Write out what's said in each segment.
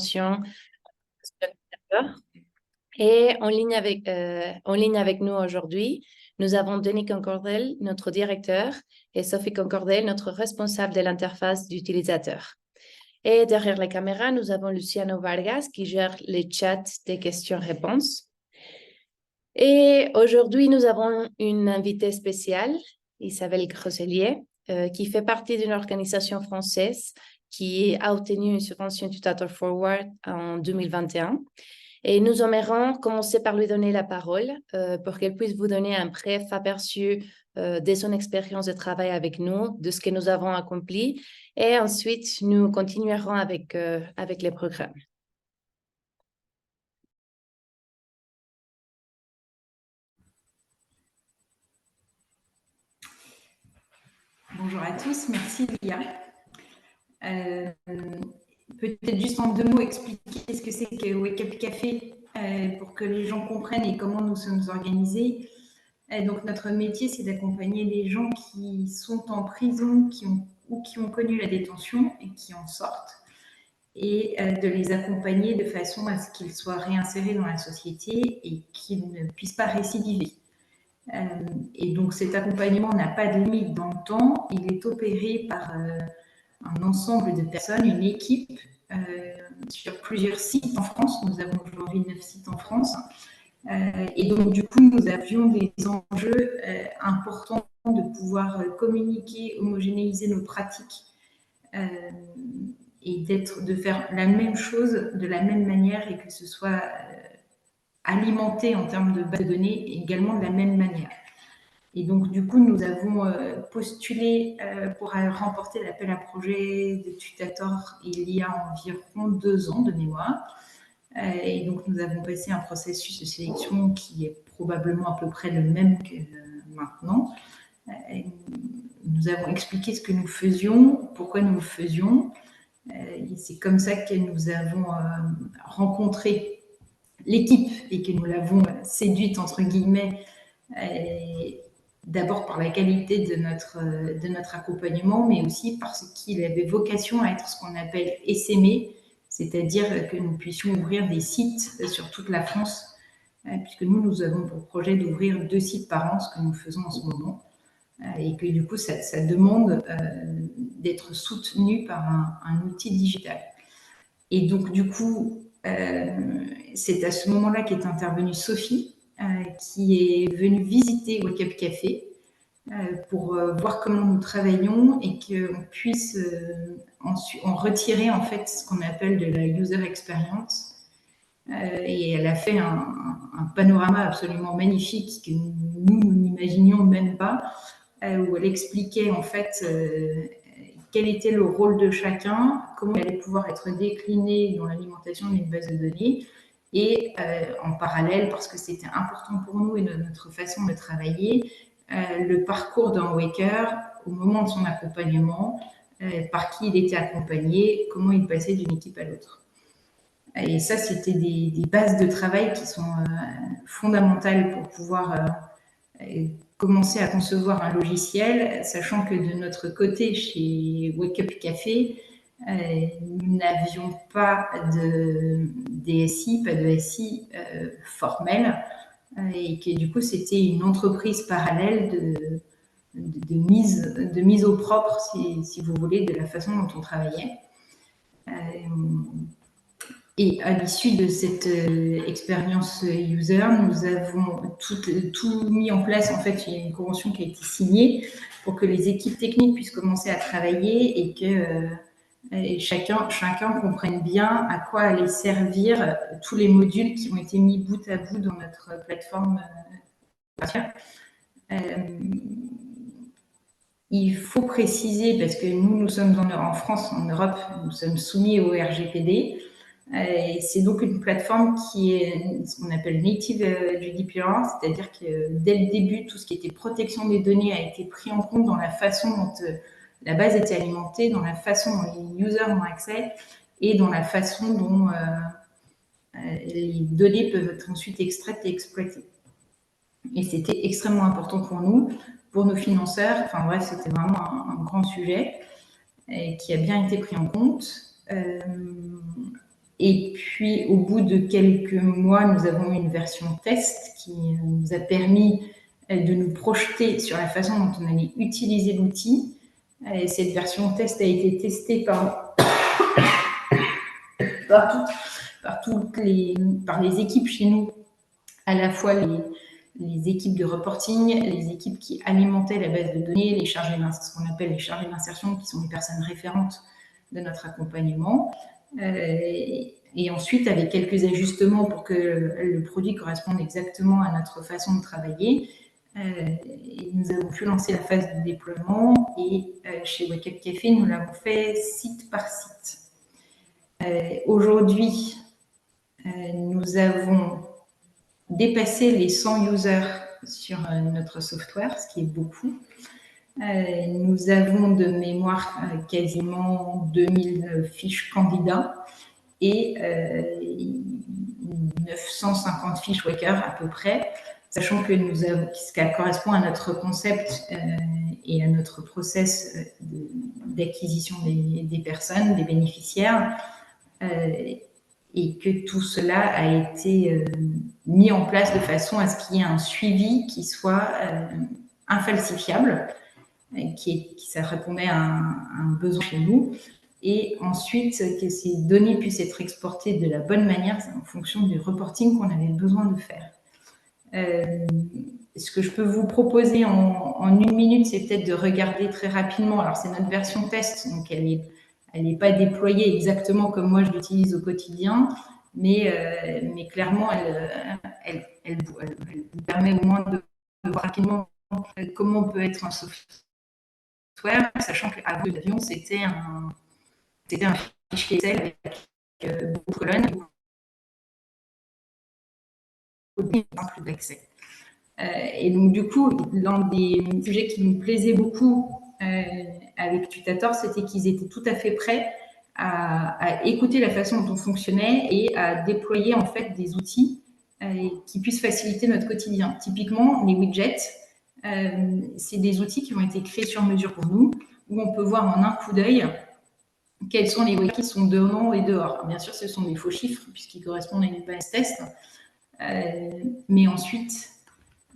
formation. Et en ligne avec nous aujourd'hui, nous avons Denis Concordel, notre directeur, et Sophie Concordel, notre responsable de l'interface d'utilisateur. Et derrière la caméra, nous avons Luciano Vargas qui gère les chats des questions-réponses. Et aujourd'hui, nous avons une invitée spéciale, Isabelle Grosellier, qui fait partie d'une organisation française qui a obtenu une subvention Tuttor Forward en 2021. Et nous aimerions commencer par lui donner la parole pour qu'elle puisse vous donner un bref aperçu de son expérience de travail avec nous, de ce que nous avons accompli. Et ensuite, nous continuerons avec les programmes. Bonjour à tous, merci Lia. Peut-être juste en 2 mots expliquer ce que c'est que Wake Up Café pour que les gens comprennent et comment nous sommes organisés. Donc notre métier, c'est d'accompagner les gens qui sont en prison ou qui ont connu la détention et qui en sortent, et de les accompagner de façon à ce qu'ils soient réinsérés dans la société et qu'ils ne puissent pas récidiver. Et donc cet accompagnement n'a pas de limite dans le temps, il est opéré par un ensemble de personnes, une équipe sur plusieurs sites en France. Nous avons aujourd'hui 9 sites en France. Et donc du coup, nous avions des enjeux importants de pouvoir communiquer, homogénéiser nos pratiques et de faire la même chose de la même manière et que ce soit alimenté en termes de base de données également de la même manière. Et donc, du coup, nous avons postulé pour remporter l'appel à projet de Tutator il y a environ 2 ans de mémoire. Et donc, nous avons passé un processus de sélection qui est probablement à peu près le même que maintenant. Nous avons expliqué ce que nous faisions, pourquoi nous le faisions. C'est comme ça que nous avons rencontré l'équipe et que nous l'avons séduite, entre guillemets, d'abord par la qualité de notre accompagnement, mais aussi parce qu'il avait vocation à être ce qu'on appelle essaimé, c'est-à-dire que nous puissions ouvrir des sites sur toute la France, puisque nous avons pour projet d'ouvrir 2 sites par an, ce que nous faisons en ce moment, et que du coup, ça demande d'être soutenu par un outil digital. Et donc, du coup, c'est à ce moment-là qu'est intervenue Sophie, qui est venue visiter Wake Up Café pour voir comment nous travaillons et qu'on puisse en retirer en fait ce qu'on appelle de la user experience. Et elle a fait un panorama absolument magnifique que nous n'imaginions même pas, où elle expliquait en fait quel était le rôle de chacun, comment il allait pouvoir être décliné dans l'alimentation d'une base de données, et en parallèle, parce que c'était important pour nous et notre façon de travailler, le parcours d'un waker au moment de son accompagnement, par qui il était accompagné, comment il passait d'une équipe à l'autre. Et ça, c'était des bases de travail qui sont fondamentales pour pouvoir commencer à concevoir un logiciel, sachant que de notre côté, chez Wake Up Café, nous n'avions pas de DSI, pas de SI formel, et que du coup, c'était une entreprise parallèle de mise au propre, si vous voulez, de la façon dont on travaillait. Et à l'issue de cette expérience user, nous avons tout mis en place. En fait, il y a une convention qui a été signée pour que les équipes techniques puissent commencer à travailler et que chacun comprenne bien à quoi allaient servir tous les modules qui ont été mis bout à bout dans notre plateforme. Il faut préciser, parce que nous sommes en France, en Europe, nous sommes soumis au RGPD. C'est donc une plateforme qui est ce qu'on appelle native GDPR, c'est-à-dire que dès le début, tout ce qui était protection des données a été pris en compte dans la façon dont la base était alimentée, dans la façon dont les users ont accès et dans la façon dont les données peuvent être ensuite extraites et exploitées. Et c'était extrêmement important pour nous, pour nos financeurs. Enfin bref, c'était vraiment un grand sujet qui a bien été pris en compte. Et puis, au bout de quelques mois, nous avons eu une version test qui nous a permis de nous projeter sur la façon dont on allait utiliser l'outil. Cette version test a été testée par les équipes chez nous, à la fois les équipes de reporting, les équipes qui alimentaient la base de données, ce qu'on appelle les chargés d'insertion, qui sont les personnes référentes de notre accompagnement. Et ensuite, avec quelques ajustements pour que le produit corresponde exactement à notre façon de travailler, nous avons pu lancer la phase de déploiement et chez Wake Up Café, nous l'avons fait site par site. Aujourd'hui, nous avons dépassé les 100 users sur notre software, ce qui est beaucoup. Nous avons de mémoire quasiment 2000 fiches candidats et 950 fiches Waker à peu près, sachant que ça correspond à notre concept et à notre process d'acquisition des personnes, des bénéficiaires, et que tout cela a été mis en place de façon à ce qu'il y ait un suivi qui soit infalsifiable, ça répondait à un besoin chez nous. Et ensuite, que ces données puissent être exportées de la bonne manière en fonction du reporting qu'on avait besoin de faire. Ce que je peux vous proposer en 1 minute, c'est peut-être de regarder très rapidement. Alors, c'est notre version test, donc elle n'est pas déployée exactement comme moi je l'utilise au quotidien, mais clairement, elle vous permet au moins de voir rapidement comment peut être un software, sachant qu'avant l'avion, c'était un fichier Excel avec beaucoup de colonnes et beaucoup d'accès. Et donc, du coup, l'un des sujets qui nous plaisait beaucoup avec Tutator, c'était qu'ils étaient tout à fait prêts à écouter la façon dont on fonctionnait et à déployer en fait des outils qui puissent faciliter notre quotidien. Typiquement, les widgets, c'est des outils qui ont été créés sur mesure pour nous, où on peut voir en un coup d'œil quels sont les widgets qui sont dedans et dehors. Alors, bien sûr, ce sont des faux chiffres puisqu'ils correspondent à une base test, mais ensuite,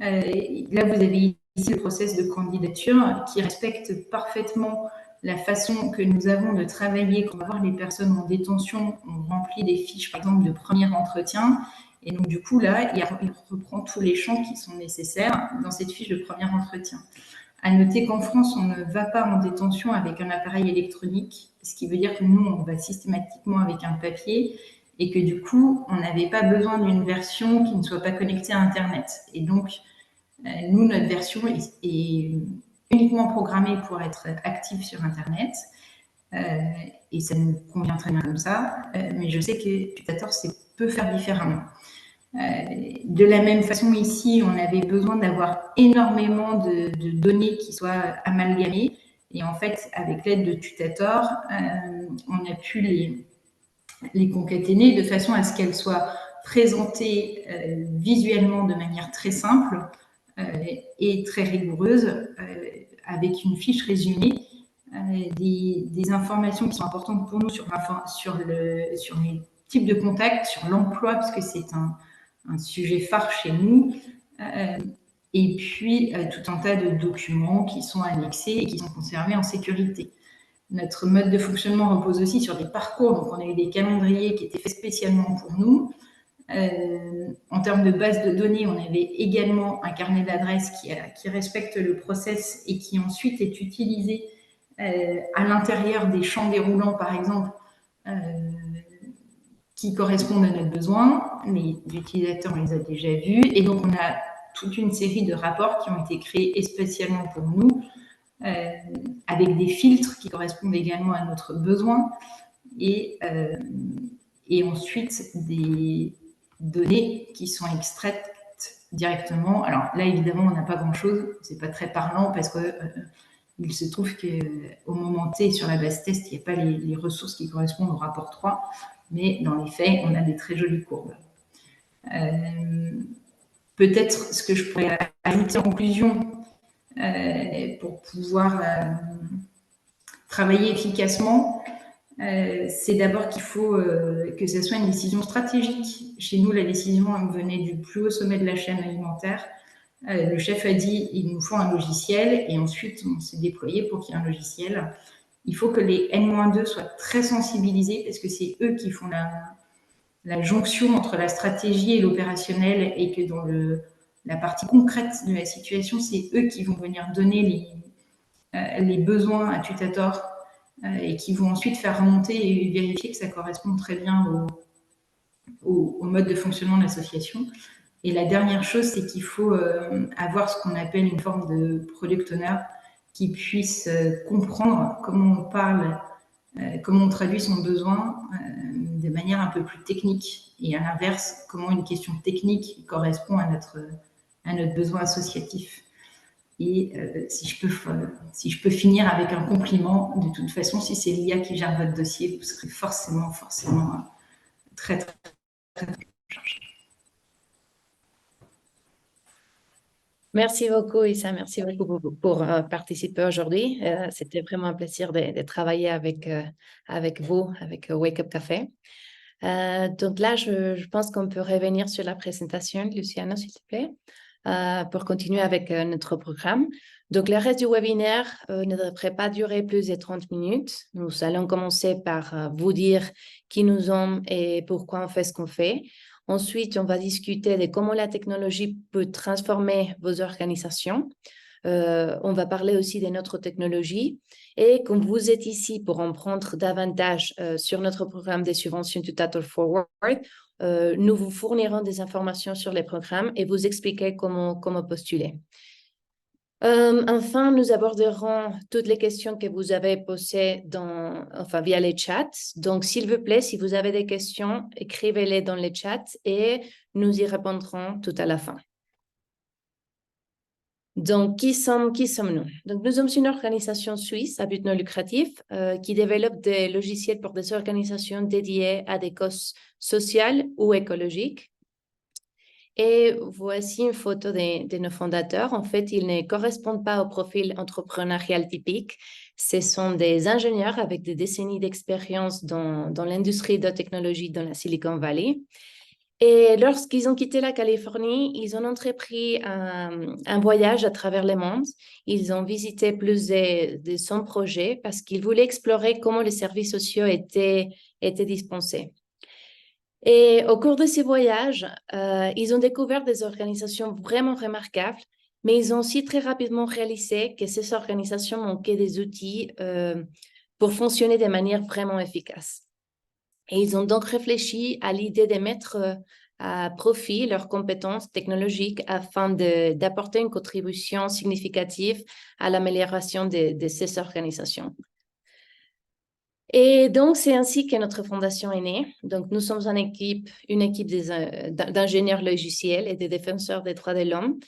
là, vous avez ici le process de candidature qui respecte parfaitement la façon que nous avons de travailler quand on va voir les personnes en détention. On remplit des fiches, par exemple, de premier entretien. Et donc, du coup, là, il reprend tous les champs qui sont nécessaires dans cette fiche de premier entretien. À noter qu'en France, on ne va pas en détention avec un appareil électronique, ce qui veut dire que nous, on va systématiquement avec un papier et que du coup, on n'avait pas besoin d'une version qui ne soit pas connectée à Internet. Et donc, nous, notre version est uniquement programmée pour être active sur Internet. Et ça nous convient très bien comme ça. Mais je sais que Tutator peut faire différemment. De la même façon, ici, on avait besoin d'avoir énormément de données qui soient amalgamées. Et en fait, avec l'aide de Tutator, on a pu les concaténer de façon à ce qu'elles soient présentées visuellement de manière très simple et très rigoureuse, avec une fiche résumée, des informations qui sont importantes pour nous sur les types de contacts, sur l'emploi, parce que c'est un sujet phare chez nous, et puis tout un tas de documents qui sont annexés et qui sont conservés en sécurité. Notre mode de fonctionnement repose aussi sur des parcours, donc on a eu des calendriers qui étaient faits spécialement pour nous. En termes de base de données, on avait également un carnet d'adresses qui respecte le process et qui ensuite est utilisé à l'intérieur des champs déroulants, par exemple, qui correspondent à notre besoin. Les utilisateurs, on les a déjà vus. Et donc, on a toute une série de rapports qui ont été créés spécialement pour nous, avec des filtres qui correspondent également à notre besoin. Et ensuite, des données qui sont extraites directement. Alors là, évidemment, on n'a pas grand-chose. C'est pas très parlant parce que il se trouve qu'au moment T, sur la base test, il n'y a pas les ressources qui correspondent au rapport 3. Mais dans les faits, on a des très jolies courbes. Peut-être ce que je pourrais ajouter en conclusion pour pouvoir travailler efficacement, c'est d'abord qu'il faut que ce soit une décision stratégique. Chez nous, la décision venait du plus haut sommet de la chaîne alimentaire. Le chef a dit il nous faut un logiciel et ensuite on s'est déployé pour qu'il y ait un logiciel. Il faut que les N-2 soient très sensibilisés parce que c'est eux qui font la jonction entre la stratégie et l'opérationnel et que dans la partie concrète de la situation, c'est eux qui vont venir donner les besoins à Tutator et qui vont ensuite faire remonter et vérifier que ça correspond très bien au mode de fonctionnement de l'association. Et la dernière chose, c'est qu'il faut avoir ce qu'on appelle une forme de product owner qui puisse comprendre comment on parle, comment on traduit son besoin de manière un peu plus technique. Et à l'inverse, comment une question technique correspond à notre besoin associatif. Et si je peux finir avec un compliment, de toute façon, si c'est l'IA qui gère votre dossier, vous serez forcément très, très, très chargé. Merci beaucoup, Issa. Merci beaucoup pour participer aujourd'hui. C'était vraiment un plaisir de travailler avec vous, avec Wake Up Café. Donc là, je pense qu'on peut revenir sur la présentation, Luciano, s'il te plaît, pour continuer avec notre programme. Donc, le reste du webinaire ne devrait pas durer plus de 30 minutes. Nous allons commencer par vous dire qui nous sommes et pourquoi on fait ce qu'on fait. Ensuite, on va discuter de comment la technologie peut transformer vos organisations. On va parler aussi de notre technologie. Et comme vous êtes ici pour en prendre davantage sur notre programme de subventions Tutator Forward, nous vous fournirons des informations sur les programmes et vous expliquer comment postuler. Enfin, nous aborderons toutes les questions que vous avez posées via les chats. Donc, s'il vous plaît, si vous avez des questions, écrivez-les dans les chats et nous y répondrons tout à la fin. Donc, qui sommes-nous? Donc, nous sommes une organisation suisse à but non lucratif qui développe des logiciels pour des organisations dédiées à des causes sociales ou écologiques. Et voici une photo de nos fondateurs. En fait, ils ne correspondent pas au profil entrepreneurial typique. Ce sont des ingénieurs avec des décennies d'expérience dans l'industrie de technologie dans la Silicon Valley. Et lorsqu'ils ont quitté la Californie, ils ont entrepris un voyage à travers le monde. Ils ont visité plus de 100 projets parce qu'ils voulaient explorer comment les services sociaux étaient dispensés. Et au cours de ces voyages, ils ont découvert des organisations vraiment remarquables, mais ils ont aussi très rapidement réalisé que ces organisations manquaient des outils pour fonctionner de manière vraiment efficace. Et ils ont donc réfléchi à l'idée de mettre à profit leurs compétences technologiques afin d'apporter une contribution significative à l'amélioration de ces organisations. Et donc, c'est ainsi que notre fondation est née. Donc, nous sommes une équipe d'ingénieurs logiciels et de défenseurs des droits de l'homme.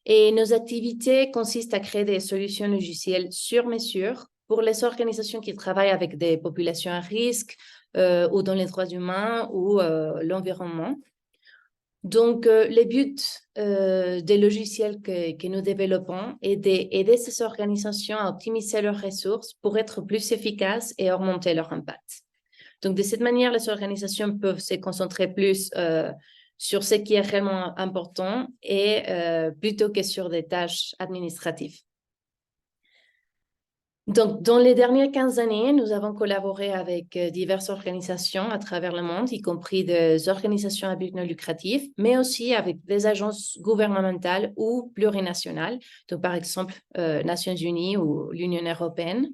Et nos activités consistent à créer des solutions logicielles sur mesure pour les organisations qui travaillent avec des populations à risque ou dans les droits humains ou l'environnement. Donc, le but des logiciels que nous développons est d'aider ces organisations à optimiser leurs ressources pour être plus efficaces et augmenter leur impact. Donc, de cette manière, les organisations peuvent se concentrer plus sur ce qui est réellement important et plutôt que sur des tâches administratives. Donc, dans les dernières 15 années, nous avons collaboré avec diverses organisations à travers le monde, y compris des organisations à but non lucratif, mais aussi avec des agences gouvernementales ou plurinationales, donc par exemple Nations Unies ou l'Union européenne.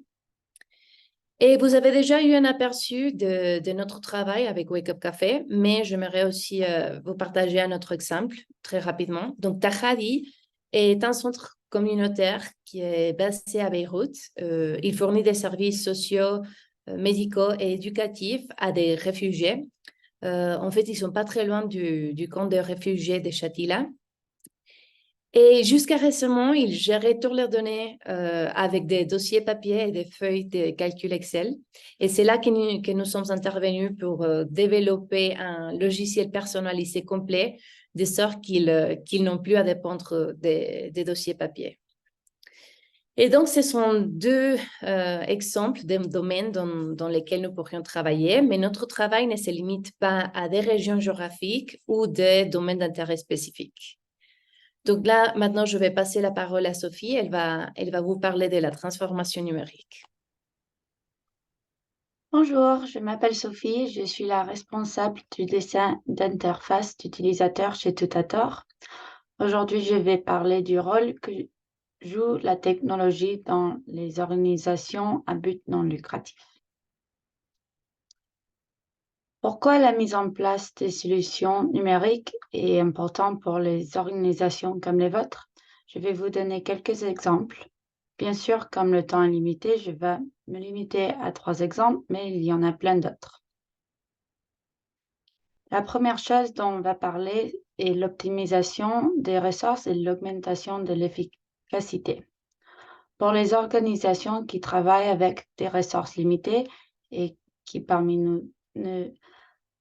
Et vous avez déjà eu un aperçu de notre travail avec Wake Up Café, mais j'aimerais aussi vous partager un autre exemple très rapidement. Donc, Tahadi est un centre communautaire qui est basé à Beyrouth. Il fournit des services sociaux, médicaux et éducatifs à des réfugiés. En fait, ils ne sont pas très loin du camp de réfugiés de Shatila. Et jusqu'à récemment, ils géraient toutes leurs données avec des dossiers papier et des feuilles de calcul Excel. Et c'est là que nous sommes intervenus pour développer un logiciel personnalisé complet, de sorte qu'ils n'ont plus à dépendre des dossiers papier. Et donc, ce sont deux exemples de domaines dans lesquels nous pourrions travailler, mais notre travail ne se limite pas à des régions géographiques ou des domaines d'intérêt spécifiques. Donc là, maintenant, je vais passer la parole à Sophie. Elle va vous parler de la transformation numérique. Bonjour, je m'appelle Sophie, je suis la responsable du dessin d'interface d'utilisateur chez Toutator. Aujourd'hui, je vais parler du rôle que joue la technologie dans les organisations à but non lucratif. Pourquoi la mise en place des solutions numériques est importante pour les organisations comme les vôtres? Je vais vous donner quelques exemples. Bien sûr, comme le temps est limité, je vais me limiter à 3 exemples, mais il y en a plein d'autres. La première chose dont on va parler est l'optimisation des ressources et l'augmentation de l'efficacité. Pour les organisations qui travaillent avec des ressources limitées et qui parmi nous ne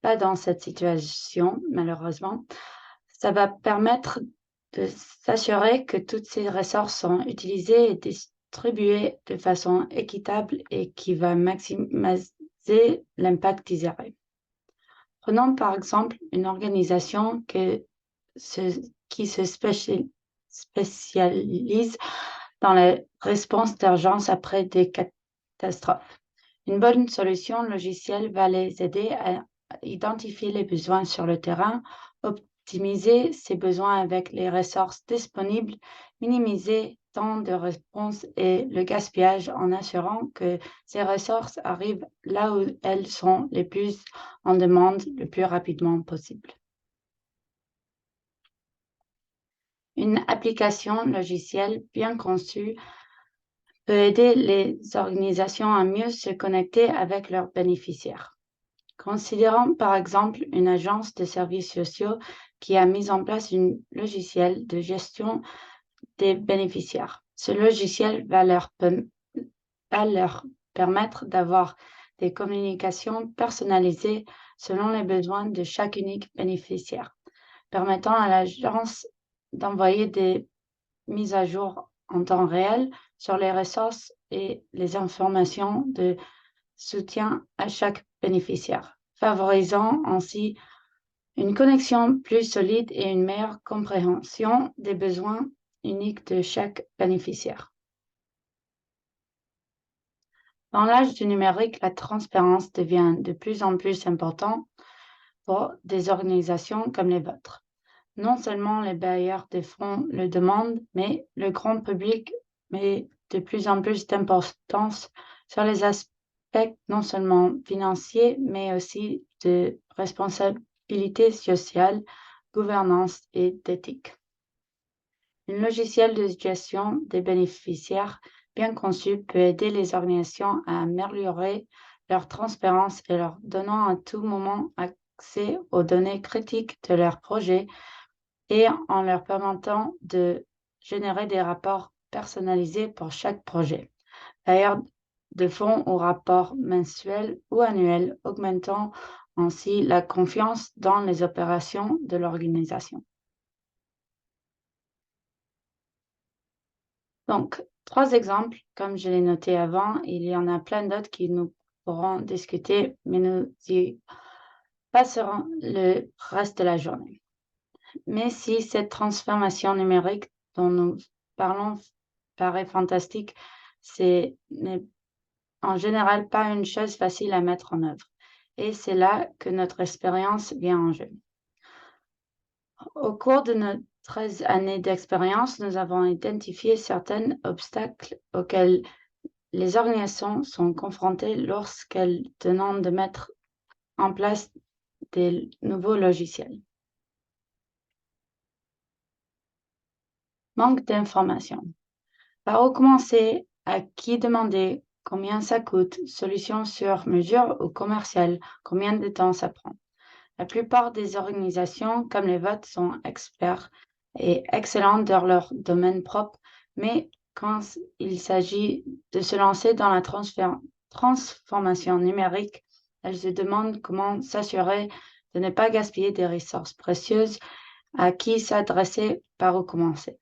pas dans cette situation, malheureusement, ça va permettre de s'assurer que toutes ces ressources sont utilisées et distribuées de façon équitable et qui va maximiser l'impact désiré. Prenons par exemple une organisation qui se spécialise dans la réponse d'urgence après des catastrophes. Une bonne solution logicielle va les aider à identifier les besoins sur le terrain, optimiser ces besoins avec les ressources disponibles, minimiser temps de réponse et le gaspillage en assurant que ces ressources arrivent là où elles sont les plus en demande le plus rapidement possible. Une application logicielle bien conçue peut aider les organisations à mieux se connecter avec leurs bénéficiaires. Considérons par exemple une agence de services sociaux qui a mis en place un logiciel de gestion des bénéficiaires. Ce logiciel va leur permettre d'avoir des communications personnalisées selon les besoins de chaque unique bénéficiaire, permettant à l'agence d'envoyer des mises à jour en temps réel sur les ressources et les informations de soutien à chaque bénéficiaire, favorisant ainsi une connexion plus solide et une meilleure compréhension des besoins uniques de chaque bénéficiaire. Dans l'âge du numérique, la transparence devient de plus en plus importante pour des organisations comme les vôtres. Non seulement les bailleurs de fonds le demandent, mais le grand public met de plus en plus d'importance sur les aspects non seulement financiers, mais aussi de responsabilité sociale, gouvernance et d'éthique. Un logiciel de gestion des bénéficiaires bien conçu peut aider les organisations à améliorer leur transparence et leur donnant à tout moment accès aux données critiques de leur projet et en leur permettant de générer des rapports personnalisés pour chaque projet. D'ailleurs, de fonds ou rapports mensuels ou annuels, augmentant ainsi la confiance dans les opérations de l'organisation. Donc, 3 exemples, comme je l'ai noté avant, il y en a plein d'autres qui nous pourrons discuter, mais nous y passerons le reste de la journée. Mais si cette transformation numérique dont nous parlons paraît fantastique, c'est en général pas une chose facile à mettre en œuvre. Et c'est là que notre expérience vient en jeu. Au cours de nos 13 années d'expérience, nous avons identifié certains obstacles auxquels les organisations sont confrontées lorsqu'elles tentent de mettre en place des nouveaux logiciels. Manque d'informations. Par où commencer, à qui demander, combien ça coûte, solution sur mesure ou commerciale, combien de temps ça prend. La plupart des organisations, comme les vôtres, sont experts et excellents dans leur domaine propre, mais quand il s'agit de se lancer dans la transformation numérique, elles se demandent comment s'assurer de ne pas gaspiller des ressources précieuses, à qui s'adresser, par où commencer.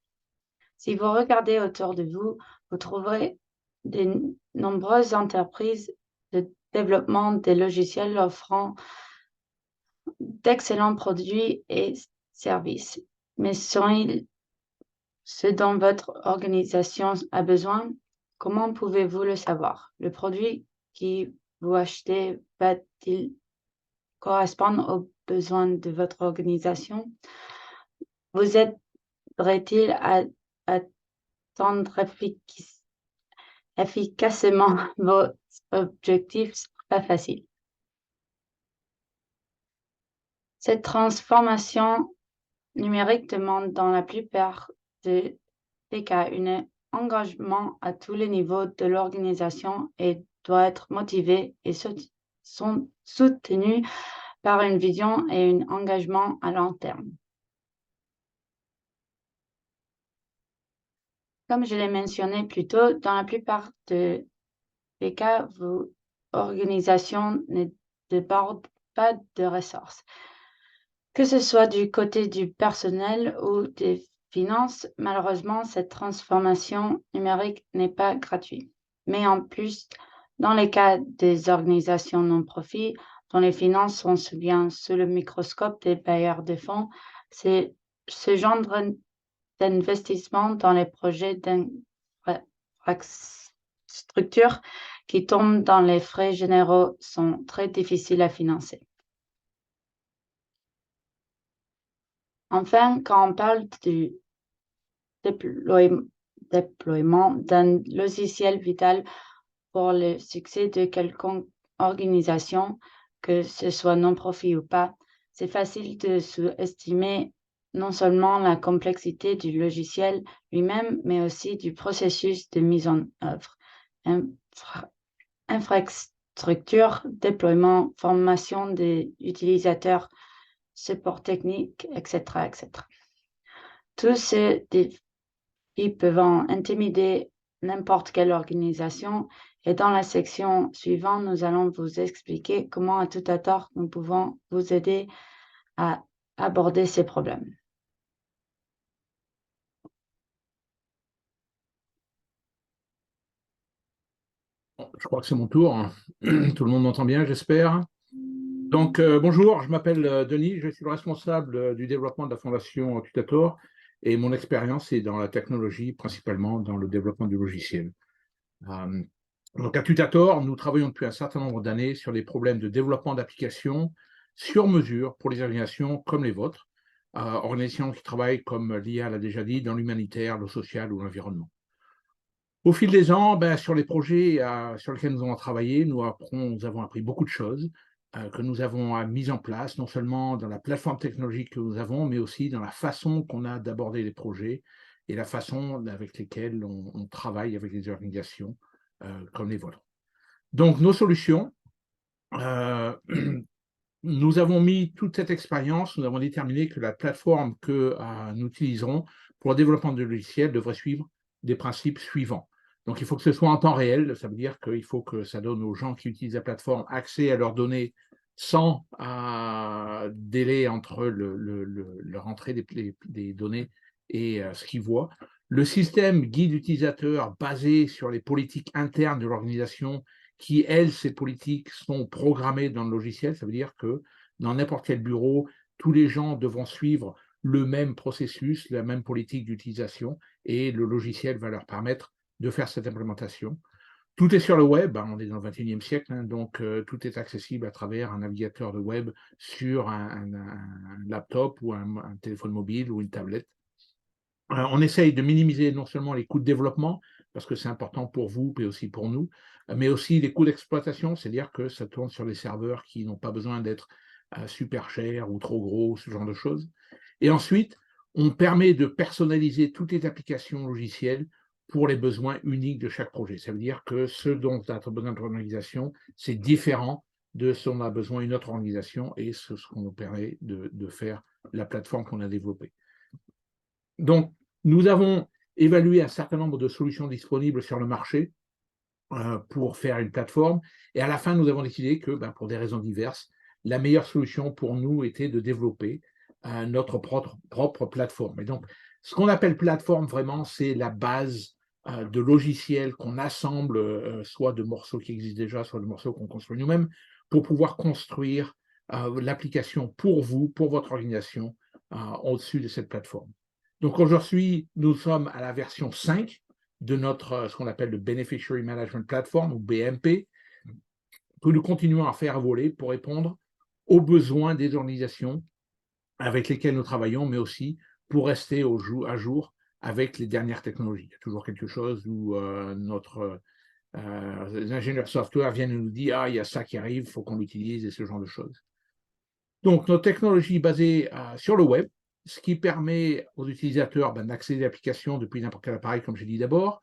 Si vous regardez autour de vous, vous trouverez de nombreuses entreprises de développement des logiciels offrant d'excellents produits et services. Mais sont-ils ce dont votre organisation a besoin? Comment pouvez-vous le savoir? Le produit que vous achetez va-t-il correspondre aux besoins de votre organisation? Vous aiderait-il à atteindre efficacement vos objectifs? Ce n'est pas facile. Cette transformation numérique demande dans la plupart des cas un engagement à tous les niveaux de l'organisation et doit être motivé et soutenu par une vision et un engagement à long terme. Comme je l'ai mentionné plus tôt, dans la plupart des cas, vos organisations ne débordent pas de ressources. Que ce soit du côté du personnel ou des finances, malheureusement, cette transformation numérique n'est pas gratuite. Mais en plus, dans les cas des organisations non-profit, dont les finances sont souvent sous le microscope des bailleurs de fonds, c'est ce genre d'investissement dans les projets d'infrastructure qui tombent dans les frais généraux sont très difficiles à financer. Enfin, quand on parle du déploiement d'un logiciel vital pour le succès de quelconque organisation, que ce soit non-profit ou pas, c'est facile de sous-estimer non seulement la complexité du logiciel lui-même, mais aussi du processus de mise en œuvre. Infrastructure, déploiement, formation des utilisateurs, support technique, etc., etc. Tous ces défis peuvent intimider n'importe quelle organisation et dans la section suivante, nous allons vous expliquer comment à tout hasard nous pouvons vous aider à aborder ces problèmes. Je crois que c'est mon tour. Tout le monde m'entend bien, j'espère. Donc, bonjour, je m'appelle Denis, je suis le responsable du développement de la Fondation Tutator et mon expérience est dans la technologie, principalement dans le développement du logiciel. Donc, à Tutator, nous travaillons depuis un certain nombre d'années sur des problèmes de développement d'applications sur mesure pour les organisations comme les vôtres, organisations qui travaillent, comme l'IA l'a déjà dit, dans l'humanitaire, le social ou l'environnement. Au fil des ans, sur les projets sur lesquels nous avons travaillé, nous avons appris beaucoup de choses que nous avons mis en place, non seulement dans la plateforme technologique que nous avons, mais aussi dans la façon qu'on a d'aborder les projets et la façon avec lesquelles on travaille avec les organisations comme les vôtres. Donc, nos solutions, nous avons mis toute cette expérience, nous avons déterminé que la plateforme que nous utiliserons pour le développement de logiciels devrait suivre des principes suivants. Donc, il faut que ce soit en temps réel, ça veut dire qu'il faut que ça donne aux gens qui utilisent la plateforme accès à leurs données sans délai entre leur entrée des données et ce qu'ils voient. Le système guide utilisateur basé sur les politiques internes de l'organisation qui, elles, ces politiques sont programmées dans le logiciel. Ça veut dire que dans n'importe quel bureau, tous les gens devront suivre le même processus, la même politique d'utilisation et le logiciel va leur permettre de faire cette implémentation. Tout est sur le web, on est dans le 21e siècle, donc tout est accessible à travers un navigateur de web sur un laptop ou un téléphone mobile ou une tablette. On essaye de minimiser non seulement les coûts de développement, parce que c'est important pour vous et aussi pour nous, mais aussi les coûts d'exploitation, c'est-à-dire que ça tourne sur des serveurs qui n'ont pas besoin d'être super chers ou trop gros, ce genre de choses. Et ensuite, on permet de personnaliser toutes les applications logicielles pour les besoins uniques de chaque projet. Ça veut dire que ce dont a besoin notre organisation, c'est différent de ce dont a besoin une autre organisation et c'est ce qu'on nous permet de faire la plateforme qu'on a développée. Donc, nous avons évalué un certain nombre de solutions disponibles sur le marché pour faire une plateforme et à la fin, nous avons décidé que, pour des raisons diverses, la meilleure solution pour nous était de développer notre propre plateforme. Et donc, ce qu'on appelle plateforme, vraiment, c'est la base de logiciels qu'on assemble, soit de morceaux qui existent déjà, soit de morceaux qu'on construit nous-mêmes, pour pouvoir construire l'application pour vous, pour votre organisation, au-dessus de cette plateforme. Donc aujourd'hui, nous sommes à la version 5 de notre, ce qu'on appelle le Beneficiary Management Platform, ou BMP, que nous continuons à faire voler pour répondre aux besoins des organisations avec lesquelles nous travaillons, mais aussi pour rester à jour avec les dernières technologies. Il y a toujours quelque chose où notre ingénieur software vient et nous dit « Ah, il y a ça qui arrive, il faut qu'on l'utilise » et ce genre de choses. Donc, notre technologie est basée sur le web, ce qui permet aux utilisateurs d'accéder à l'application depuis n'importe quel appareil, comme j'ai dit d'abord,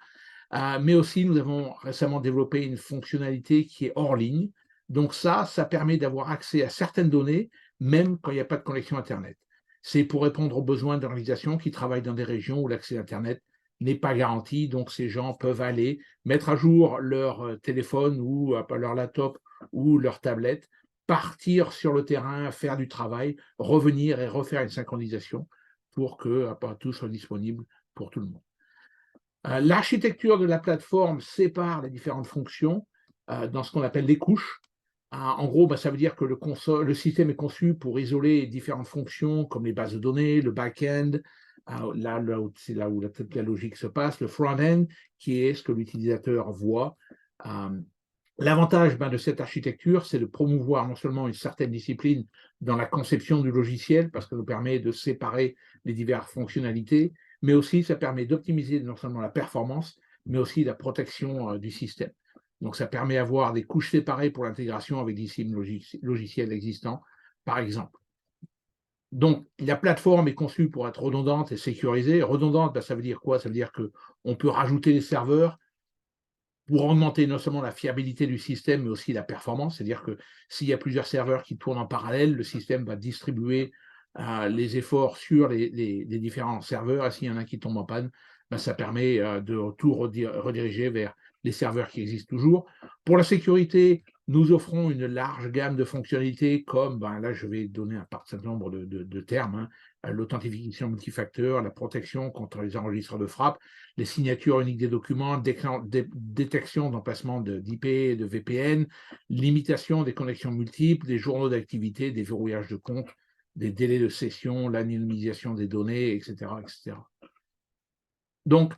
mais aussi nous avons récemment développé une fonctionnalité qui est hors ligne. Donc ça permet d'avoir accès à certaines données, même quand il n'y a pas de connexion Internet. C'est pour répondre aux besoins d'organisations qui travaillent dans des régions où l'accès à Internet n'est pas garanti. Donc ces gens peuvent aller mettre à jour leur téléphone ou leur laptop ou leur tablette, partir sur le terrain, faire du travail, revenir et refaire une synchronisation pour que tout soit disponible pour tout le monde. L'architecture de la plateforme sépare les différentes fonctions dans ce qu'on appelle les couches. En gros, ça veut dire que le système est conçu pour isoler différentes fonctions comme les bases de données, le back-end, c'est là où toute la logique se passe, le front-end, qui est ce que l'utilisateur voit. L'avantage de cette architecture, c'est de promouvoir non seulement une certaine discipline dans la conception du logiciel, parce que ça nous permet de séparer les diverses fonctionnalités, mais aussi ça permet d'optimiser non seulement la performance, mais aussi la protection du système. Donc ça permet d'avoir des couches séparées pour l'intégration avec des systèmes logiciels existants, par exemple. Donc la plateforme est conçue pour être redondante et sécurisée. Redondante, ça veut dire quoi? Ça veut dire qu'on peut rajouter des serveurs pour augmenter non seulement la fiabilité du système, mais aussi la performance. C'est-à-dire que s'il y a plusieurs serveurs qui tournent en parallèle, le système va distribuer les efforts sur les différents serveurs, et s'il y en a un qui tombe en panne, ça permet de tout rediriger vers les serveurs qui existent toujours. Pour la sécurité, nous offrons une large gamme de fonctionnalités comme, là je vais donner un certain nombre de termes, l'authentification multifacteur, la protection contre les enregistreurs de frappe, les signatures uniques des documents, détection d'emplacement d'IP et de VPN, limitation des connexions multiples, des journaux d'activité, des verrouillages de comptes, des délais de session, l'anonymisation des données, etc., etc. Donc,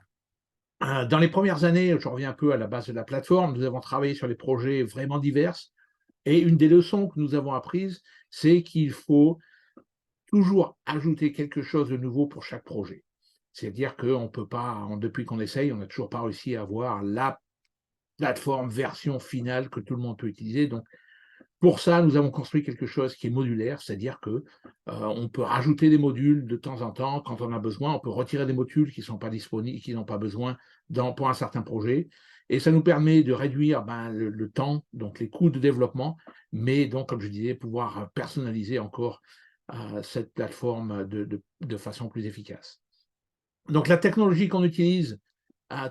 dans les premières années, je reviens un peu à la base de la plateforme, nous avons travaillé sur des projets vraiment divers, et une des leçons que nous avons apprises, c'est qu'il faut toujours ajouter quelque chose de nouveau pour chaque projet. C'est-à-dire qu'on ne peut pas, depuis qu'on essaye, on n'a toujours pas réussi à avoir la plateforme version finale que tout le monde peut utiliser. Donc, pour ça, nous avons construit quelque chose qui est modulaire, c'est-à-dire qu'on peut rajouter des modules de temps en temps quand on a besoin, on peut retirer des modules qui ne sont pas disponibles, qui n'ont pas besoin pour un certain projet, et ça nous permet de réduire le temps, donc les coûts de développement, mais donc, comme je disais, pouvoir personnaliser encore cette plateforme de façon plus efficace. Donc la technologie qu'on utilise,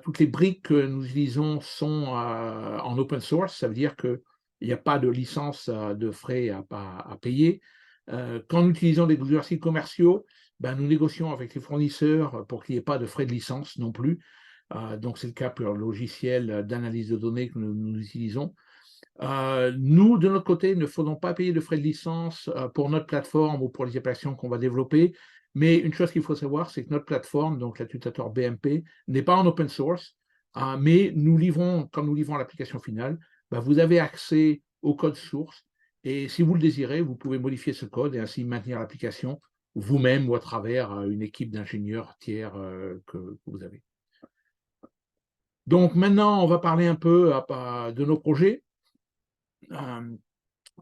toutes les briques que nous utilisons sont en open source, ça veut dire qu'il n'y a pas de licence de frais à payer. Quand nous utilisons des logiciels commerciaux, nous négocions avec les fournisseurs pour qu'il n'y ait pas de frais de licence non plus. Donc c'est le cas pour le logiciel d'analyse de données que nous utilisons. Nous, de notre côté, ne faisons pas payer de frais de licence pour notre plateforme ou pour les applications qu'on va développer. Mais une chose qu'il faut savoir, c'est que notre plateforme, donc l'utilisateur BMP, n'est pas en open source, mais nous livrons, quand nous livrons l'application finale, vous avez accès au code source. Et si vous le désirez, vous pouvez modifier ce code et ainsi maintenir l'application vous-même ou à travers une équipe d'ingénieurs tiers que vous avez. Donc maintenant, on va parler un peu de nos projets.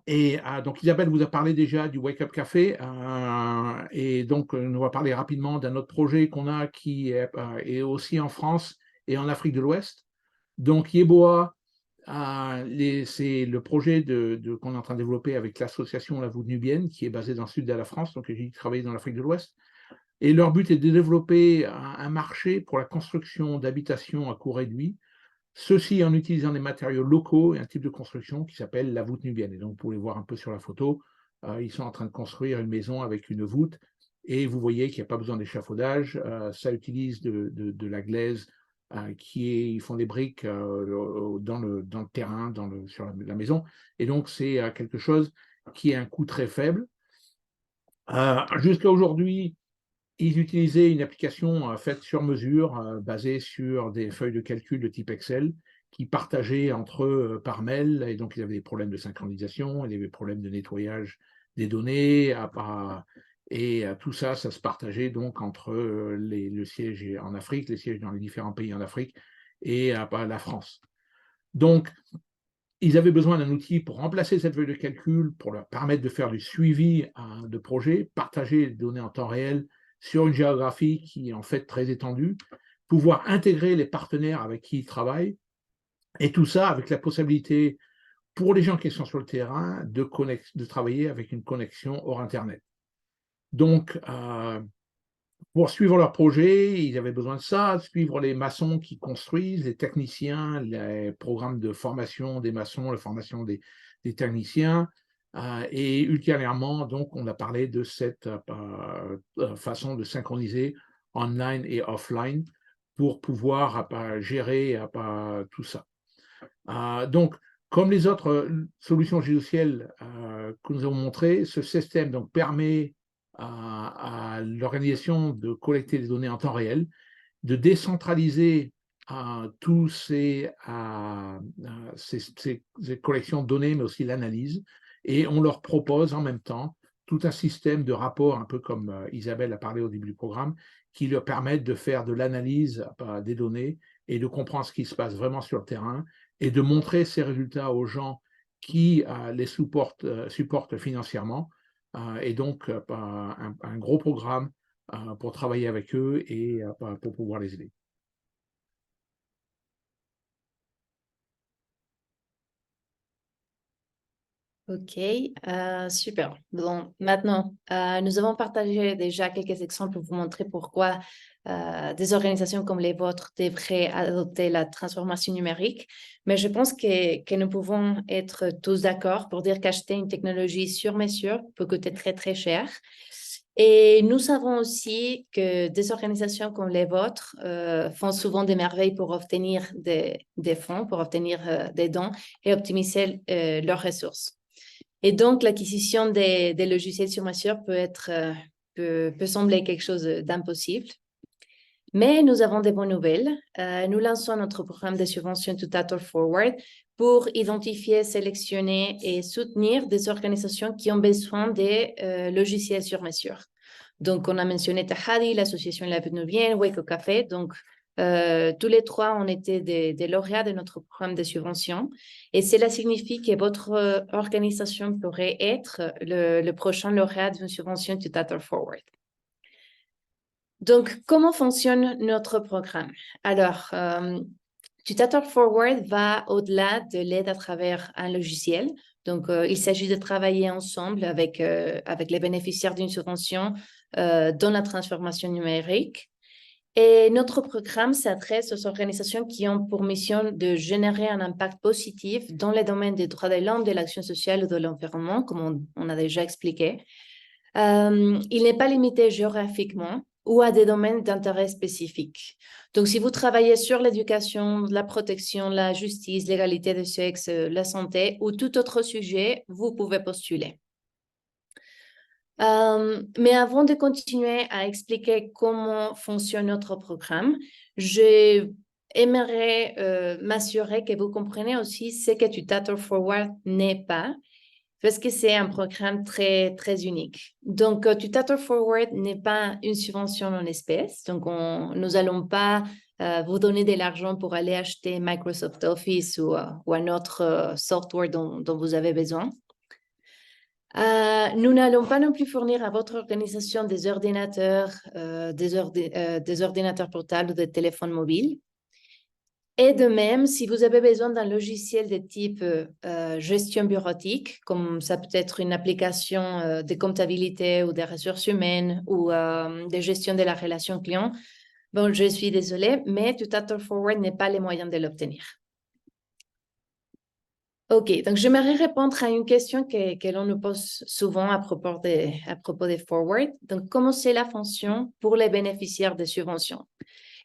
Donc Isabelle vous a parlé déjà du Wake Up Café, et donc on va parler rapidement d'un autre projet qu'on a qui est aussi en France et en Afrique de l'Ouest. Donc Yeboah, c'est le projet qu'on est en train de développer avec l'association La Voûte Nubienne, qui est basée dans le sud de la France, donc j'ai travaillé dans l'Afrique de l'Ouest. Et leur but est de développer un marché pour la construction d'habitations à coût réduit, ceci en utilisant des matériaux locaux et un type de construction qui s'appelle la voûte nubienne. Et donc, vous pouvez voir un peu sur la photo, ils sont en train de construire une maison avec une voûte, et vous voyez qu'il n'y a pas besoin d'échafaudage, ça utilise de la glaise ils font des briques dans le terrain, sur la maison. Et donc, c'est quelque chose qui a un coût très faible. Jusqu'à aujourd'hui, ils utilisaient une application faite sur mesure, basée sur des feuilles de calcul de type Excel, qui partageaient entre eux par mail, et donc ils avaient des problèmes de synchronisation, il y avait des problèmes de nettoyage des données, et tout ça, ça se partageait donc entre le siège en Afrique, les sièges dans les différents pays en Afrique, et la France. Donc, ils avaient besoin d'un outil pour remplacer cette feuille de calcul, pour leur permettre de faire du suivi de projet, partager les données en temps réel sur une géographie qui est en fait très étendue, pouvoir intégrer les partenaires avec qui ils travaillent, et tout ça avec la possibilité pour les gens qui sont sur le terrain de travailler avec une connexion hors Internet. Donc, pour suivre leur projet, ils avaient besoin de ça, suivre les maçons qui construisent, les techniciens, les programmes de formation des maçons, la formation des techniciens. Et ultérieurement, donc, on a parlé de cette façon de synchroniser online et offline pour pouvoir gérer tout ça. Donc, comme les autres solutions logicielles que nous avons montrées, ce système donc, permet à l'organisation de collecter des données en temps réel, de décentraliser tous ces collections de données, mais aussi l'analyse, et on leur propose en même temps tout un système de rapports, un peu comme Isabelle a parlé au début du programme, qui leur permettent de faire de l'analyse des données et de comprendre ce qui se passe vraiment sur le terrain et de montrer ces résultats aux gens qui les supportent financièrement. Et donc, un gros programme pour travailler avec eux et pour pouvoir les aider. Ok, super. Bon, maintenant, nous avons partagé déjà quelques exemples pour vous montrer pourquoi des organisations comme les vôtres devraient adopter la transformation numérique. Mais je pense que nous pouvons être tous d'accord pour dire qu'acheter une technologie sur mesure peut coûter très, très cher. Et nous savons aussi que des organisations comme les vôtres font souvent des merveilles pour obtenir des fonds, pour obtenir des dons et optimiser leurs ressources. Et donc, l'acquisition des logiciels sur mesure peut sembler quelque chose d'impossible. Mais nous avons des bonnes nouvelles. Nous lançons notre programme de subvention Tutor Forward pour identifier, sélectionner et soutenir des organisations qui ont besoin des logiciels sur mesure. Donc, on a mentionné Tahadi, l'association La Vénuvienne, Wake Café. Donc, tous les trois ont été des lauréats de notre programme de subvention. Et cela signifie que votre organisation pourrait être le prochain lauréat d'une subvention Tutor Forward. Donc, comment fonctionne notre programme? Alors, Tutor Forward va au-delà de l'aide à travers un logiciel. Donc, il s'agit de travailler ensemble avec les bénéficiaires d'une subvention dans la transformation numérique. Et notre programme s'adresse aux organisations qui ont pour mission de générer un impact positif dans les domaines des droits de l'homme, de l'action sociale ou de l'environnement, comme on a déjà expliqué. Il n'est pas limité géographiquement ou à des domaines d'intérêt spécifiques. Donc, si vous travaillez sur l'éducation, la protection, la justice, l'égalité de sexe, la santé ou tout autre sujet, vous pouvez postuler. Mais avant de continuer à expliquer comment fonctionne notre programme, j'aimerais m'assurer que vous comprenez aussi ce que Tutor Forward n'est pas, parce que c'est un programme très, très unique. Donc, Tutor Forward n'est pas une subvention en espèces. Donc, nous n'allons pas vous donner de l'argent pour aller acheter Microsoft Office ou un autre software dont vous avez besoin. Nous n'allons pas non plus fournir à votre organisation des ordinateurs, des ordinateurs portables ou des téléphones mobiles. Et de même, si vous avez besoin d'un logiciel de type gestion bureautique, comme ça peut être une application de comptabilité ou des ressources humaines ou de gestion de la relation client, bon, je suis désolée, mais Tutor Forward n'est pas les moyens de l'obtenir. OK, donc j'aimerais répondre à une question que l'on nous pose souvent à propos des Forward. Donc, comment cela fonctionne pour les bénéficiaires des subventions?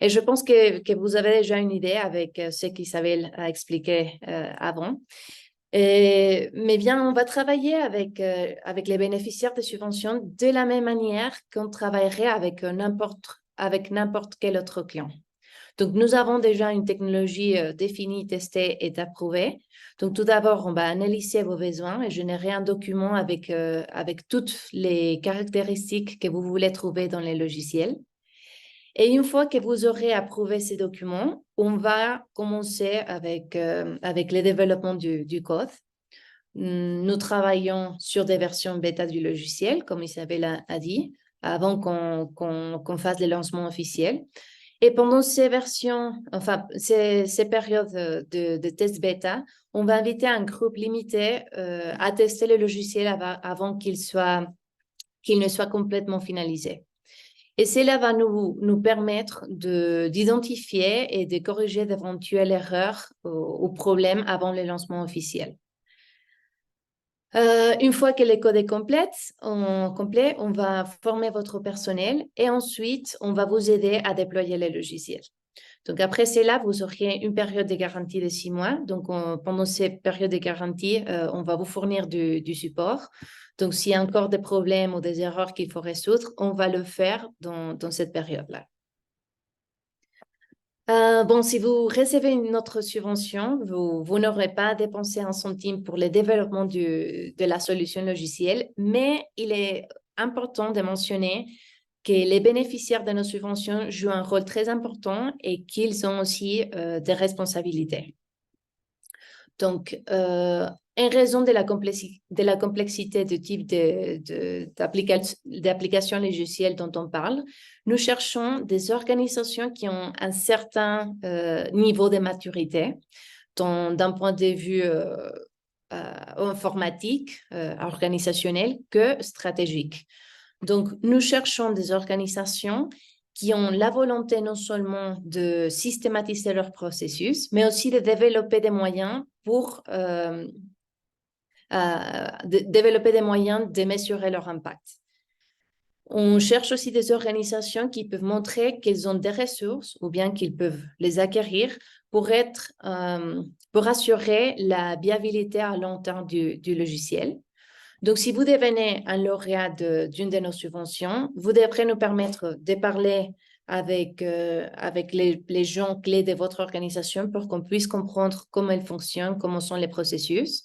Et je pense que vous avez déjà une idée avec ce qu'Isabelle a expliqué avant. Mais bien, on va travailler avec les bénéficiaires des subventions de la même manière qu'on travaillerait avec n'importe quel autre client. Donc, nous avons déjà une technologie définie, testée et approuvée. Donc, tout d'abord, on va analyser vos besoins et générer un document avec toutes les caractéristiques que vous voulez trouver dans les logiciels. Et une fois que vous aurez approuvé ces documents, on va commencer avec le développement du code. Nous travaillons sur des versions bêta du logiciel, comme Isabelle a dit, avant qu'on fasse le lancement officiel. Et pendant ces périodes de test bêta, on va inviter un groupe limité à tester le logiciel avant qu'il ne soit complètement finalisé. Et cela va nous permettre d'identifier et de corriger d'éventuelles erreurs ou problèmes avant le lancement officiel. Une fois que le code est complet, on va former votre personnel et ensuite, on va vous aider à déployer les logiciels. Donc, après cela, vous auriez une période de garantie de 6 mois. Donc, pendant cette période de garantie, on va vous fournir du support. Donc, s'il y a encore des problèmes ou des erreurs qu'il faut résoudre, on va le faire dans cette période-là. Si vous recevez une autre subvention, vous n'aurez pas à dépenser un centime pour le développement de la solution logicielle, mais il est important de mentionner que les bénéficiaires de nos subventions jouent un rôle très important et qu'ils ont aussi des responsabilités. Donc, en raison de la complexité du type d'application logicielle dont on parle, nous cherchons des organisations qui ont un certain niveau de maturité, d'un point de vue informatique, organisationnel, que stratégique. Donc, nous cherchons des organisations qui ont la volonté non seulement de systématiser leur processus, mais aussi de développer des moyens de mesurer leur impact. On cherche aussi des organisations qui peuvent montrer qu'elles ont des ressources ou bien qu'ils peuvent les acquérir pour assurer la viabilité à long terme du logiciel. Donc, si vous devenez un lauréat d'une de nos subventions, vous devrez nous permettre de parler avec les gens clés de votre organisation pour qu'on puisse comprendre comment elle fonctionne, comment sont les processus.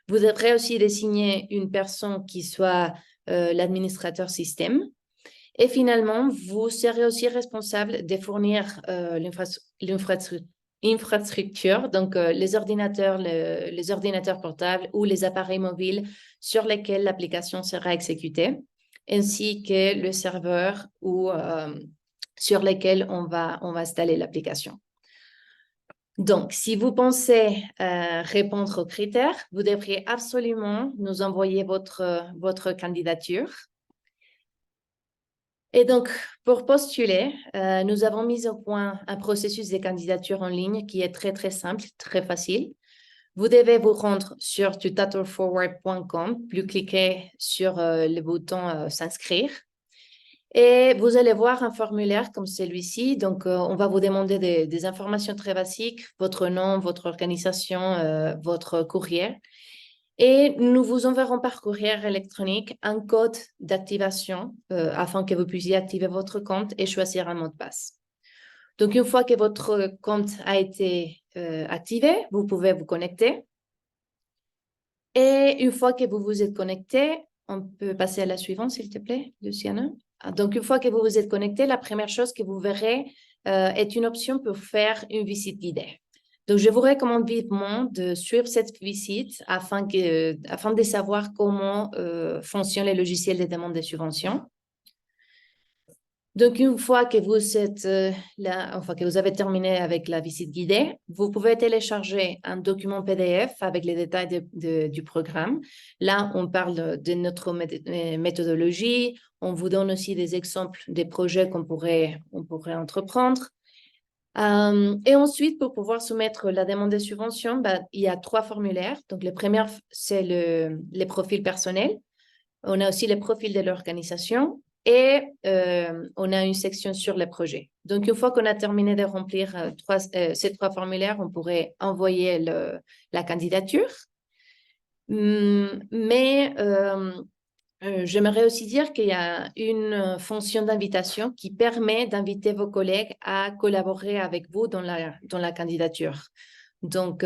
Vous devrez aussi désigner une personne qui soit l'administrateur système. Et finalement, vous serez aussi responsable de fournir l'infrastructure, donc les ordinateurs portables ou les appareils mobiles sur lesquels l'application sera exécutée, ainsi que le serveur sur lesquels on va installer l'application. Donc, si vous pensez répondre aux critères, vous devriez absolument nous envoyer votre candidature. Et donc, pour postuler, nous avons mis au point un processus de candidature en ligne qui est très, très simple, très facile. Vous devez vous rendre sur tutorforward.com, puis cliquer sur le bouton « S'inscrire ». Et vous allez voir un formulaire comme celui-ci. Donc, on va vous demander des informations très basiques, votre nom, votre organisation, votre courrier. Et nous vous enverrons par courrier électronique un code d'activation afin que vous puissiez activer votre compte et choisir un mot de passe. Donc, une fois que votre compte a été activé, vous pouvez vous connecter. Et une fois que vous vous êtes connecté, on peut passer à la suivante, s'il te plaît, Luciana. Donc, une fois que vous vous êtes connecté, la première chose que vous verrez est une option pour faire une visite guidée. Donc, je vous recommande vivement de suivre cette visite afin de savoir comment fonctionnent les logiciels de demande de subventions. Donc, une fois que vous avez terminé avec la visite guidée, vous pouvez télécharger un document PDF avec les détails du programme. Là, on parle de notre méthodologie. On vous donne aussi des exemples des projets qu'on pourrait entreprendre. Et ensuite, pour pouvoir soumettre la demande de subvention, il y a 3 formulaires. Donc, le premier, c'est les profils personnels. On a aussi les profils de l'organisation Et on a une section sur le projet. Donc, une fois qu'on a terminé de remplir ces 3 formulaires, on pourrait envoyer la candidature. Mais j'aimerais aussi dire qu'il y a une fonction d'invitation qui permet d'inviter vos collègues à collaborer avec vous dans la candidature. Donc,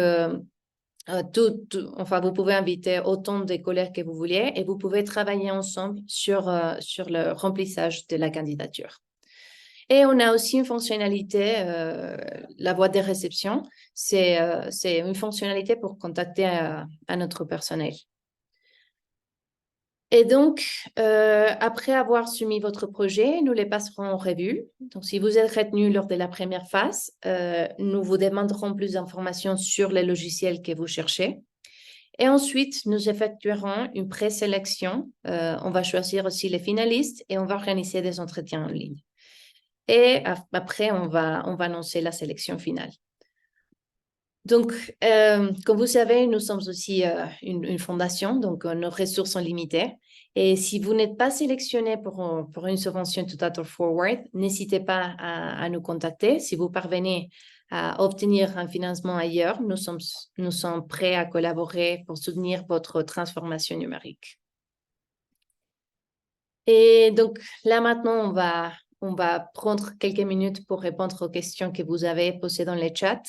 enfin, vous pouvez inviter autant de collègues que vous voulez et vous pouvez travailler ensemble sur le remplissage de la candidature. Et on a aussi une fonctionnalité, la boîte de réception, c'est une fonctionnalité pour contacter à notre personnel. Et donc, après avoir soumis votre projet, nous les passerons en revue. Donc, si vous êtes retenu lors de la première phase, nous vous demanderons plus d'informations sur les logiciels que vous cherchez. Et ensuite, nous effectuerons une présélection. On va choisir aussi les finalistes et on va organiser des entretiens en ligne. Et après, on va annoncer la sélection finale. Donc, comme vous savez, nous sommes aussi une fondation, donc nos ressources sont limitées. Et si vous n'êtes pas sélectionné pour une subvention to Data Forward, n'hésitez pas à nous contacter. Si vous parvenez à obtenir un financement ailleurs, nous sommes prêts à collaborer pour soutenir votre transformation numérique. Et donc, là maintenant, on va prendre quelques minutes pour répondre aux questions que vous avez posées dans les chats.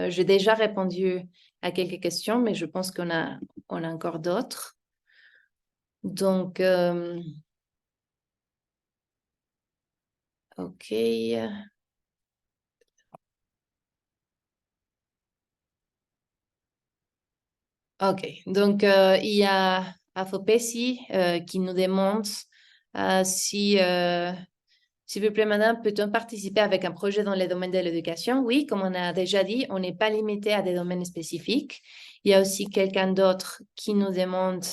J'ai déjà répondu à quelques questions, mais je pense qu'on a encore d'autres. Donc, OK. OK. Donc, il y a Afopesi qui nous demande s'il vous plaît, madame, peut-on participer avec un projet dans les domaines de l'éducation? Oui, comme on a déjà dit, on n'est pas limité à des domaines spécifiques. Il y a aussi quelqu'un d'autre qui nous demande,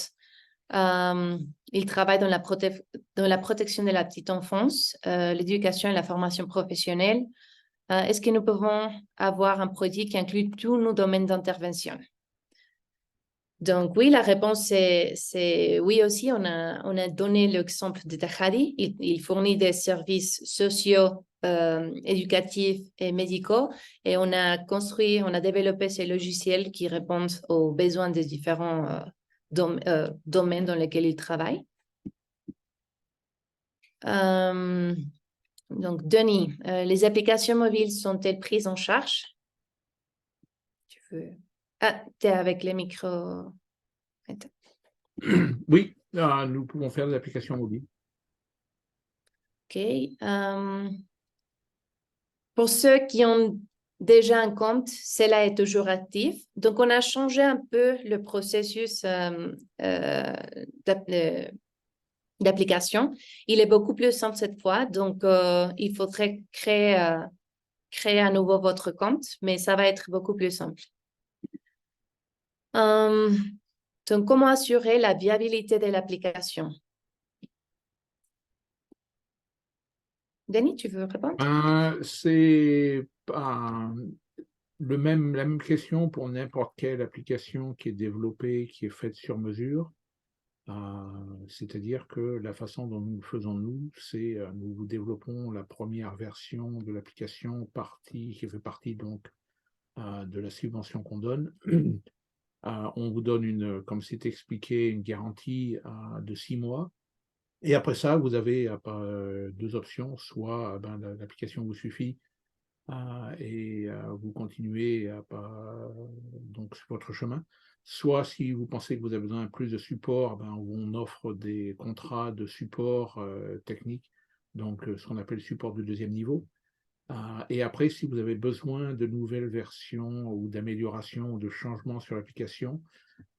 il travaille dans la protection de la petite enfance, l'éducation et la formation professionnelle. Est-ce que nous pouvons avoir un produit qui inclut tous nos domaines d'intervention? Donc oui, la réponse c'est oui aussi. On a donné l'exemple de Tahadi. Il fournit des services sociaux, éducatifs et médicaux. Et on a développé ces logiciels qui répondent aux besoins des différents domaines dans lesquels il travaille. Donc, Denis, les applications mobiles sont-elles prises en charge? Tu veux... Ah, tu es avec les micros. Oui, nous pouvons faire des applications mobiles. OK. Pour ceux qui ont déjà un compte, cela est toujours actif. Donc, on a changé un peu le processus d'application. Il est beaucoup plus simple cette fois. Donc, il faudrait créer à nouveau votre compte, mais ça va être beaucoup plus simple. Donc, comment assurer la viabilité de l'application? Denis, tu veux répondre? C'est la même question pour n'importe quelle application qui est développée, qui est faite sur mesure. C'est-à-dire que la façon dont nous le faisons, c'est nous développons la première version de l'application qui fait partie donc de la subvention qu'on donne. On vous donne, comme c'est expliqué, une garantie de 6 mois. Et après ça, vous avez 2 options. Soit l'application vous suffit et vous continuez donc sur votre chemin. Soit si vous pensez que vous avez besoin de plus de support, on offre des contrats de support technique, donc ce qu'on appelle support de 2e niveau. Et après, si vous avez besoin de nouvelles versions ou d'améliorations ou de changements sur l'application,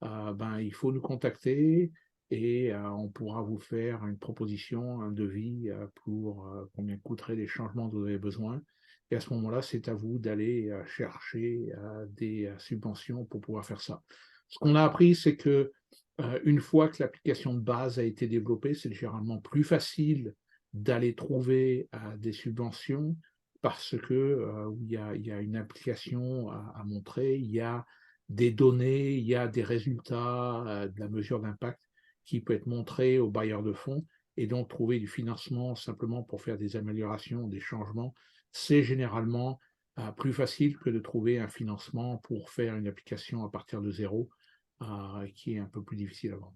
il faut nous contacter et on pourra vous faire une proposition, un devis pour combien coûteraient les changements dont vous avez besoin. Et à ce moment-là, c'est à vous d'aller chercher des subventions pour pouvoir faire ça. Ce qu'on a appris, c'est que une fois que l'application de base a été développée, c'est généralement plus facile d'aller trouver des subventions parce que il y a une application à montrer, il y a des données, il y a des résultats de la mesure d'impact qui peut être montré aux bailleurs de fonds. Et donc, trouver du financement simplement pour faire des améliorations, des changements, c'est généralement plus facile que de trouver un financement pour faire une application à partir de zéro, qui est un peu plus difficile à vendre.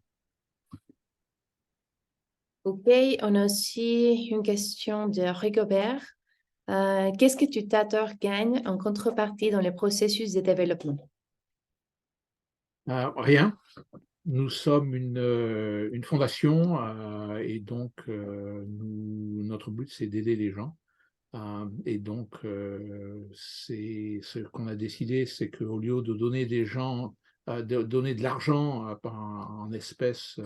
OK, on a aussi une question de Rigobert. Qu'est-ce que Tutator gagne en contrepartie dans le processus de développement? Rien. Nous sommes une fondation et donc notre but, c'est d'aider les gens. Et donc, c'est ce qu'on a décidé, c'est qu'au lieu de donner de donner de l'argent en espèces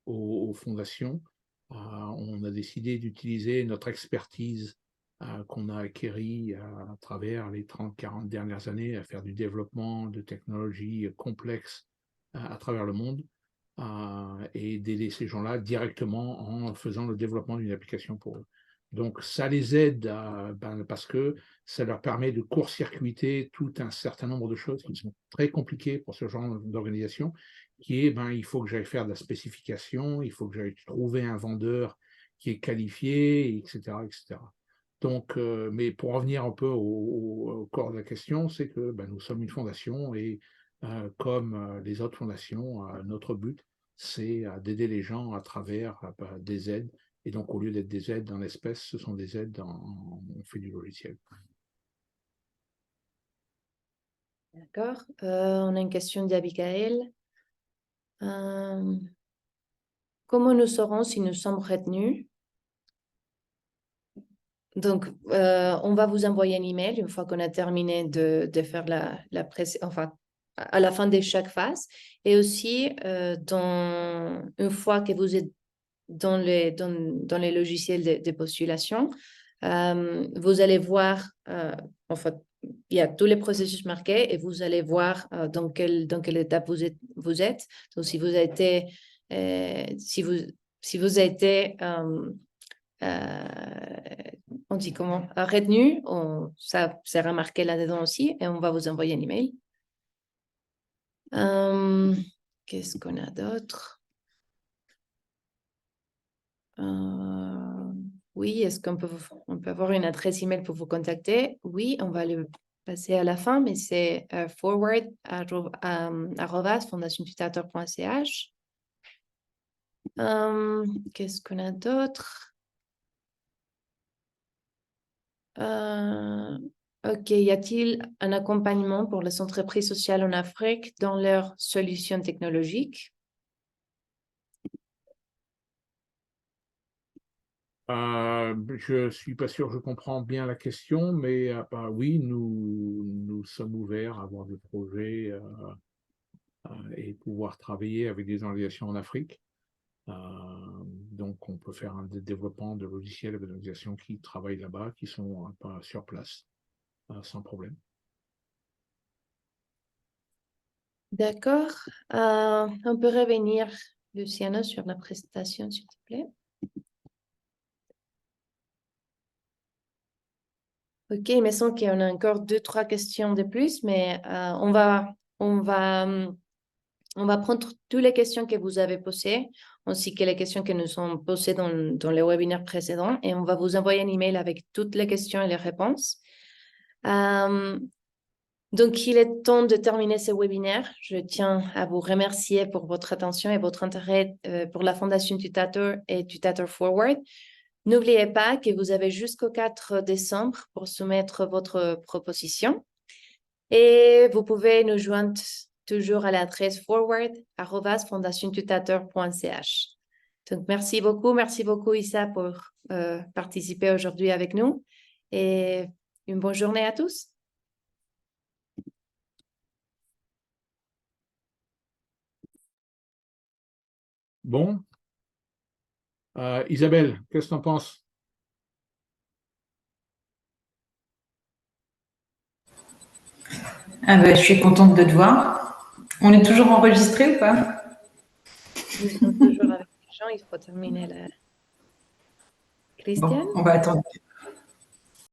aux fondations, on a décidé d'utiliser notre expertise qu'on a acquérie à travers les 30-40 dernières années à faire du développement de technologies complexes à travers le monde et d'aider ces gens-là directement en faisant le développement d'une application pour eux. Donc, ça les aide parce que ça leur permet de court-circuiter tout un certain nombre de choses qui sont très compliquées pour ce genre d'organisation, qui est, il faut que j'aille faire de la spécification, il faut que j'aille trouver un vendeur qui est qualifié, etc., etc. Donc, mais pour revenir un peu au corps de la question, c'est que nous sommes une fondation et comme les autres fondations, notre but, c'est d'aider les gens à travers des aides. Et donc, au lieu d'être des aides en espèces, ce sont des aides on fait du logiciel. D'accord. On a une question d'Abigail. Comment nous saurons si nous sommes retenus? Donc, on va vous envoyer un email une fois qu'on a terminé de faire enfin, à la fin de chaque phase. Et aussi, une fois que vous êtes dans les logiciels de postulation, vous allez voir, en fait, il y a tous les processus marqués et vous allez voir dans quelle étape vous êtes. Donc, si vous avez été, si vous avez été on dit comment, retenu, ça sera marqué là-dedans aussi et on va vous envoyer un email. Qu'est-ce qu'on a d'autre? Oui, est-ce qu'on peut avoir une adresse email pour vous contacter? Oui, on va le passer à la fin, mais c'est forward@fondationtutator.ch. Qu'est-ce qu'on a d'autre? OK, y a-t-il un accompagnement pour les entreprises sociales en Afrique dans leurs solutions technologiques? Je ne suis pas sûr que je comprends bien la question, mais oui, nous sommes ouverts à avoir des projets et pouvoir travailler avec des organisations en Afrique. Donc, on peut faire un développement de logiciels avec des organisations qui travaillent là-bas, qui sont sur place, sans problème. D'accord. On peut revenir, Luciano, sur la présentation, s'il te plaît. OK, il me semble qu'on a encore 2-3 questions de plus, mais on va prendre toutes les questions que vous avez posées, ainsi que les questions qui nous sont posées dans les webinaires précédents, et on va vous envoyer un email avec toutes les questions et les réponses. Donc, il est temps de terminer ce webinaire. Je tiens à vous remercier pour votre attention et votre intérêt pour la Fondation Tutator et Tutator Forward. N'oubliez pas que vous avez jusqu'au 4 décembre pour soumettre votre proposition. Et vous pouvez nous joindre toujours à l'adresse forward@fondationtutator.ch. Donc, merci beaucoup Issa pour participer aujourd'hui avec nous et une bonne journée à tous. Bon. Isabelle, qu'est-ce que tu en penses? Je suis contente de te voir. On est toujours enregistré ou pas? Nous sommes toujours avec les gens, il faut terminer la... Christiane? Bon, on va attendre.